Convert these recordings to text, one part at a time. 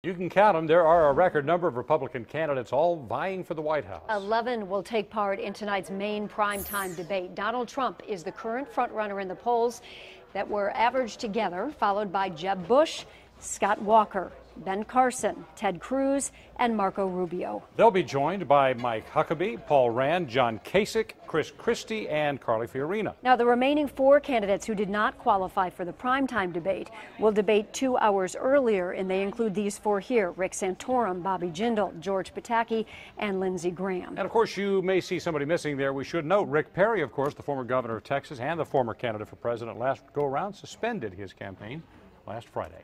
You can count them. There are a record number of Republican candidates all vying for the White House. 11 will take part in tonight's main primetime debate. Donald Trump is the current frontrunner in the polls that were averaged together, followed by Jeb Bush, Scott Walker, Ben Carson, Ted Cruz, and Marco Rubio. They'll be joined by Mike Huckabee, Paul Rand, John Kasich, Chris Christie, and Carly Fiorina. Now, the remaining 4 candidates who did not qualify for the primetime debate will debate 2 hours earlier, and they include these 4 here: Rick Santorum, Bobby Jindal, George Pataki, and Lindsey Graham. And, of course, you may see somebody missing there. We should note Rick Perry, of course, the former governor of Texas and the former candidate for president last go-around, suspended his campaign last Friday.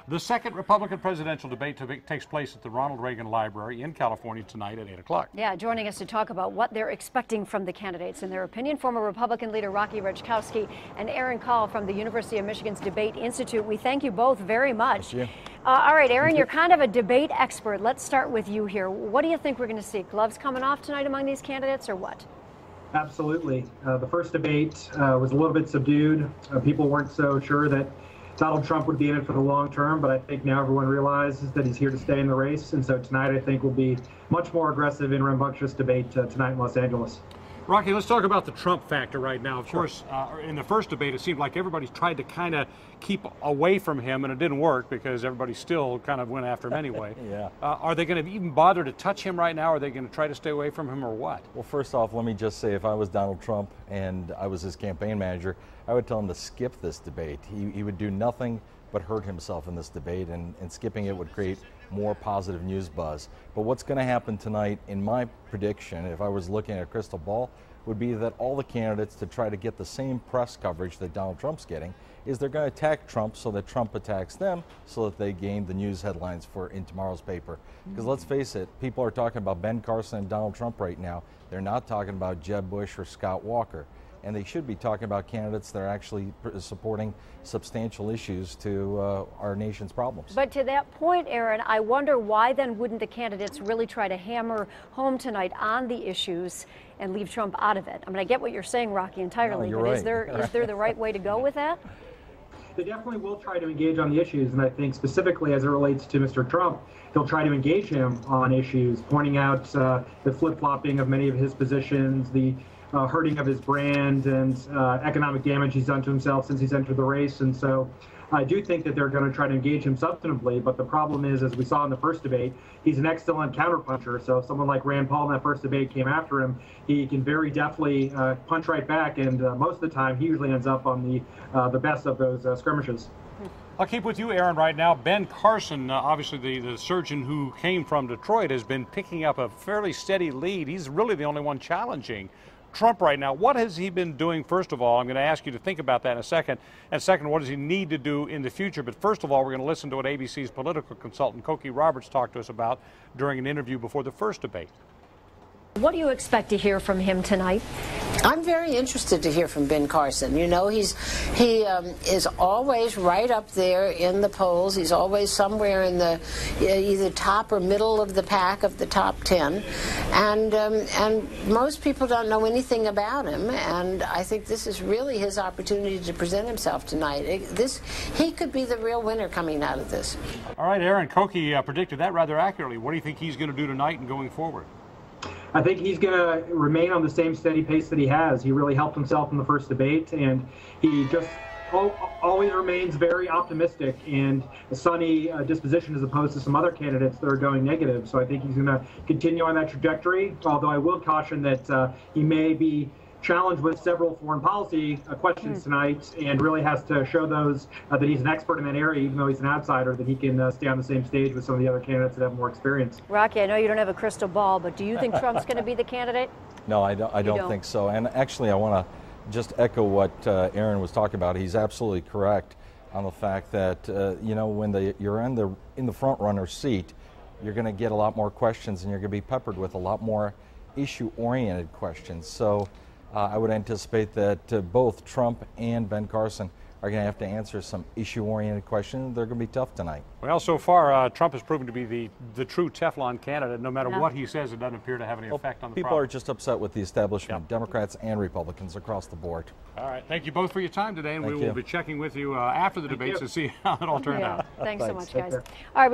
The second Republican presidential debate takes place at the Ronald Reagan Library in California tonight at 8 o'clock. Yeah, joining us to talk about what they're expecting from the candidates and their opinion, former Republican leader Rocky Rechkowski and Aaron Call from the University of Michigan's Debate Institute. We thank you both very much. Thank you. All right, Aaron, you're kind of a debate expert. Let's start with you here. What do you think we're going to see? Gloves coming off tonight among these candidates, or what? Absolutely. The first debate was a little bit subdued. People weren't so sure that Donald Trump would be in it for the long term, but I think now everyone realizes that he's here to stay in the race. And so tonight, I think, will be much more aggressive and rambunctious debate tonight in Los Angeles. Rocky, let's talk about the Trump factor right now. Of course, in the first debate, it seemed like everybody tried to kind of keep away from him, and it didn't work because everybody still kind of went after him anyway. Yeah. Are they going to even bother to touch him right now? Or are they going to try to stay away from him, or what? Well, first off, let me just say, if I was Donald Trump and I was his campaign manager, I would tell him to skip this debate. He would do nothing but hurt himself in this debate, and skipping it would create more positive news buzz. But what's going to happen tonight, in my prediction, if I was looking at a crystal ball, would be that all the candidates, to try to get the same press coverage that Donald Trump's getting, is they're going to attack Trump so that Trump attacks them, so that they gain the news headlines in tomorrow's paper. Because let's face it, people are talking about Ben Carson and Donald Trump right now. They're not talking about Jeb Bush or Scott Walker. And they should be talking about candidates that are actually supporting substantial issues to our nation's problems. But to that point, Aaron, I wonder why then wouldn't the candidates really try to hammer home tonight on the issues and leave Trump out of it? I mean, I get what you're saying, Rocky, entirely, no, but right. is there the right way to go with that? They definitely will try to engage on the issues, and I think specifically as it relates to Mr. Trump, they'll try to engage him on issues, pointing out the flip-flopping of many of his positions, the hurting of his brand, and economic damage he's done to himself since he's entered the race. And so I do think that they're going to try to engage him substantively, but the problem is, as we saw in the first debate, he's an excellent counterpuncher. So if someone like Rand Paul in that first debate came after him, he can very deftly punch right back, and most of the time he usually ends up on the best of those skirmishes. I'll keep with you, Aaron, right now. Ben Carson, obviously the surgeon who came from Detroit, has been picking up a fairly steady lead. He's really the only one challenging Trump right now. What has he been doing, first of all? I'm going to ask you to think about that in a second. And second, what does he need to do in the future? But first of all, we're going to listen to what ABC's political consultant, Cokie Roberts, talked to us about during an interview before the first debate. What do you expect to hear from him tonight? I'm very interested to hear from Ben Carson. You know, he is always right up there in the polls. He's always somewhere in the either top or middle of the pack of the top 10. And most people don't know anything about him. And I think this is really his opportunity to present himself tonight. He could be the real winner coming out of this. All right, Aaron, Cokie predicted that rather accurately. What do you think he's going to do tonight and going forward? I think he's going to remain on the same steady pace that he has. He really helped himself in the first debate, and he just always remains very optimistic and a sunny disposition, as opposed to some other candidates that are going negative. So I think he's going to continue on that trajectory, although I will caution that he may be challenged with several foreign policy questions tonight, and really has to show those that he's an expert in that area, even though he's an outsider, that he can stay on the same stage with some of the other candidates that have more experience. Rocky, I know you don't have a crystal ball, but do you think Trump's going to be the candidate? No, I don't think so. And actually, I want to just echo what Aaron was talking about. He's absolutely correct on the fact that you know, when you're in the front runner seat, you're going to get a lot more questions, and you're going to be peppered with a lot more issue-oriented questions. So I would anticipate that both Trump and Ben Carson are going to have to answer some issue-oriented questions. They're going to be tough tonight. Well, so far, Trump has proven to be the true Teflon candidate. No matter what he says, it doesn't appear to have any effect on the people problem. Are just upset with the establishment, Democrats and Republicans across the board. All right. Thank you both for your time today, and we will be checking with you after the debates to see how it all turned out. Thanks so much, guys. All right.